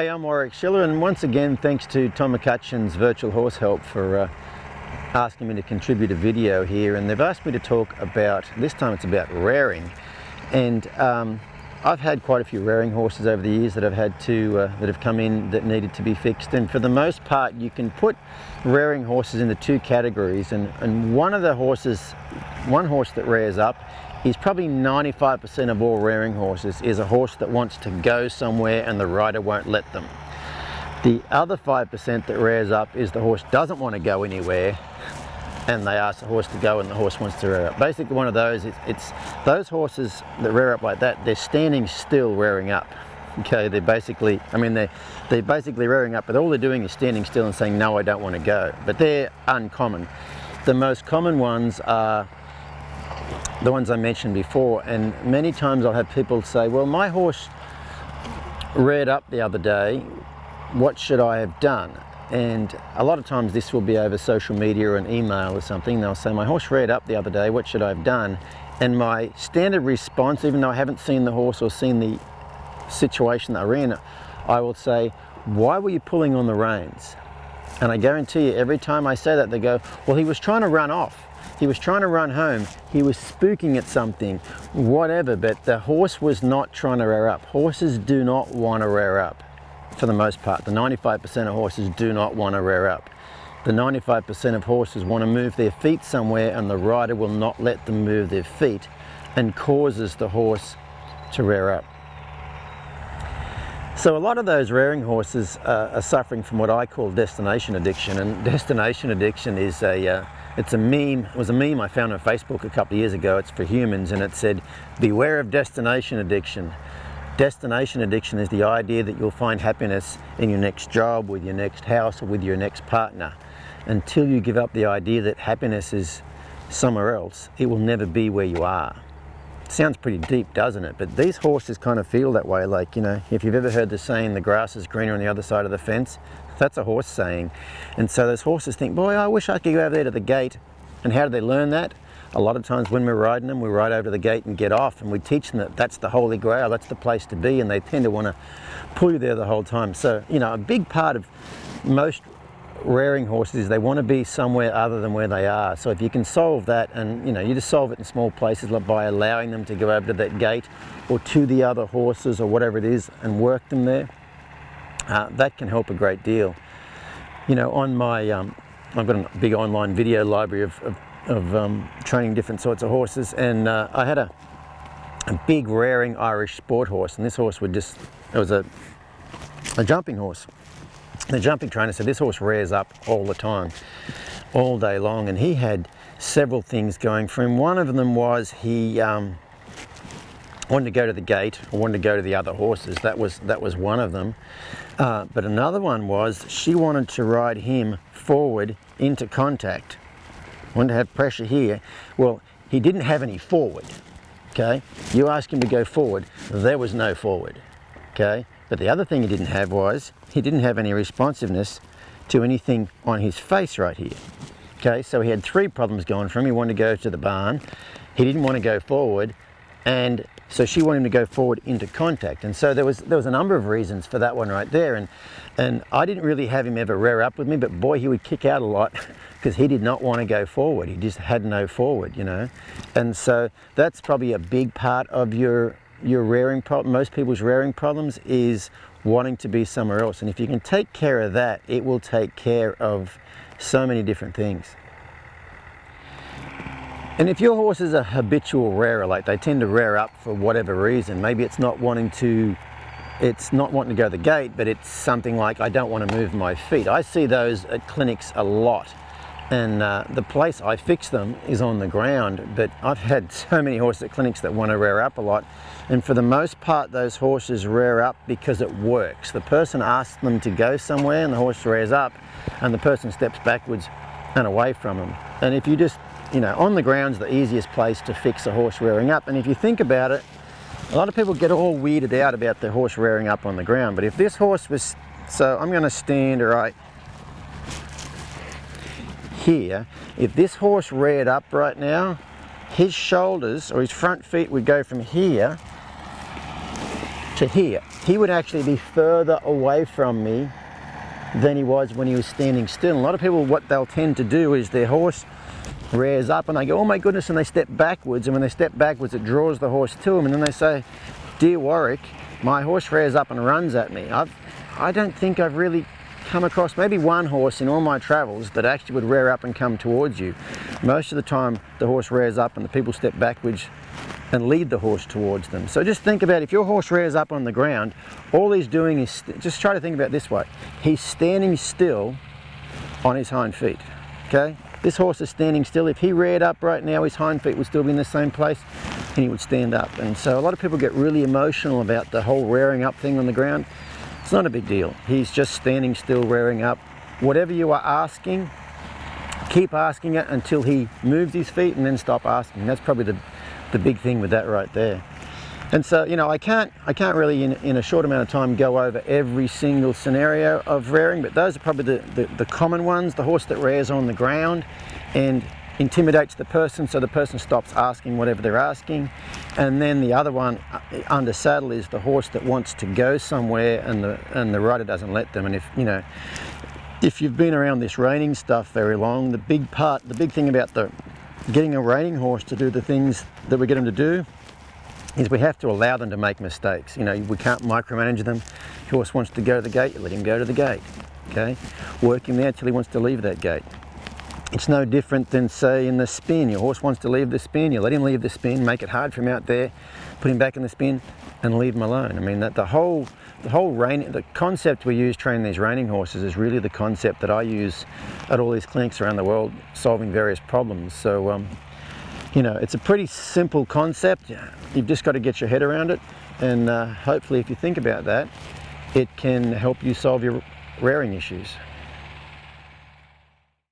Hey, I'm Warwick Schiller, and once again thanks to Tom McCutcheon's Virtual Horse Help for asking me to contribute a video here. And they've asked me to talk about, this time it's about rearing. And I've had quite a few rearing horses over the years that I've had to that have come in that needed to be fixed, and for the most part you can put rearing horses into two categories, and one horse that rears up is probably 95% of all rearing horses, is a horse that wants to go somewhere and the rider won't let them. The other 5% that rears up is the horse doesn't want to go anywhere and they ask the horse to go and the horse wants to rear up. Basically one of those, it's those horses that rear up like that, they're standing still rearing up. Okay, they're basically, they're basically rearing up, but all they're doing is standing still and saying, no, I don't want to go. But they're uncommon. The most common ones are the ones I mentioned before, and many times I'll have people say, well, my horse reared up the other day, what should I have done? And a lot of times this will be over social media or an email or something. They'll say, my horse reared up the other day, what should I have done? And my standard response, even though I haven't seen the horse or seen the situation they're in, I will say, why were you pulling on the reins? And I guarantee you, every time I say that, they go, well, he was trying to run off. He was trying to run home. He was spooking at something, whatever, but the horse was not trying to rear up. Horses do not want to rear up. For the most part, the 95% of horses do not want to rear up. The 95% of horses want to move their feet somewhere and the rider will not let them move their feet and causes the horse to rear up. So a lot of those rearing horses are suffering from what I call destination addiction, and destination addiction is it's a meme. It was a meme I found on Facebook a couple of years ago. It's for humans, and it said, beware of destination addiction. Destination addiction is the idea that you'll find happiness in your next job, with your next house, or with your next partner. Until you give up the idea that happiness is somewhere else, it will never be where you are. It sounds pretty deep, doesn't it? But these horses kind of feel that way. Like, you know, if you've ever heard the saying, the grass is greener on the other side of the fence, that's a horse saying. And so those horses think, boy, I wish I could go over there to the gate. And how do they learn that? A lot of times when we're riding them, we ride over to the gate and get off, and we teach them that that's the holy grail, that's the place to be, and they tend to want to pull you there the whole time. So, you know, a big part of most rearing horses is they want to be somewhere other than where they are. So if you can solve that, and you know, you just solve it in small places, like by allowing them to go over to that gate or to the other horses or whatever it is and work them there, that can help a great deal. You know, on my I've got a big online video library of training different sorts of horses, and I had a big rearing Irish sport horse, and this horse would just, it was a jumping horse. The jumping trainer said this horse rears up all the time, all day long, and he had several things going for him. One of them was he wanted to go to the gate, or wanted to go to the other horses. That was one of them. But another one was she wanted to ride him forward into contact. Wanted to have pressure here. Well, he didn't have any forward, okay? You ask him to go forward, there was no forward, okay? But the other thing he didn't have was, he didn't have any responsiveness to anything on his face right here, okay? So he had three problems going for him. He wanted to go to the barn, he didn't want to go forward, and so she wanted him to go forward into contact. And so there was a number of reasons for that one right there. And I didn't really have him ever rear up with me, but boy, he would kick out a lot because he did not want to go forward. He just had no forward, you know. And so that's probably a big part of your rearing problem. Most people's rearing problems is wanting to be somewhere else. And if you can take care of that, it will take care of so many different things. And if your horse is a habitual rearer, like they tend to rear up for whatever reason, maybe it's not wanting to go to the gate, but it's something like, I don't want to move my feet. I see those at clinics a lot. And the place I fix them is on the ground, but I've had so many horses at clinics that want to rear up a lot. And for the most part, those horses rear up because it works. The person asks them to go somewhere and the horse rears up and the person steps backwards and away from them. And if you just, you know, on the ground's the easiest place to fix a horse rearing up. And if you think about it, a lot of people get all weirded out about their horse rearing up on the ground. But if this horse was, so I'm going to stand right here. If this horse reared up right now, his shoulders or his front feet would go from here to here. He would actually be further away from me than he was when he was standing still. And a lot of people, what they'll tend to do is their horse rears up and they go, oh my goodness, and they step backwards, and when they step backwards it draws the horse to them, and then they say, dear Warwick, my horse rears up and runs at me. I don't think I've really come across maybe one horse in all my travels that actually would rear up and come towards you. Most of the time the horse rears up and the people step backwards and lead the horse towards them. So just think about, if your horse rears up on the ground, all he's doing is, just try to think about it this way, he's standing still on his hind feet, okay? This horse is standing still. If he reared up right now, his hind feet would still be in the same place and he would stand up. And so a lot of people get really emotional about the whole rearing up thing on the ground. It's not a big deal. He's just standing still, rearing up. Whatever you are asking, keep asking it until he moves his feet, and then stop asking. That's probably the big thing with that right there. And so, you know, I can't really in a short amount of time go over every single scenario of rearing, but those are probably the common ones. The horse that rears on the ground and intimidates the person, so the person stops asking whatever they're asking. And then the other one under saddle is the horse that wants to go somewhere and the rider doesn't let them. And if you've been around this reining stuff very long, the big thing about getting a reining horse to do the things that we get them to do is we have to allow them to make mistakes. You know, we can't micromanage them. If the horse wants to go to the gate, you let him go to the gate, okay? Work him there till he wants to leave that gate. It's no different than, say, in the spin. Your horse wants to leave the spin, you let him leave the spin, make it hard for him out there, put him back in the spin and leave him alone. I mean, that the concept we use training these reining horses is really the concept that I use at all these clinics around the world, solving various problems. So, you know, it's a pretty simple concept. You've just got to get your head around it, and hopefully if you think about that, it can help you solve your rearing issues.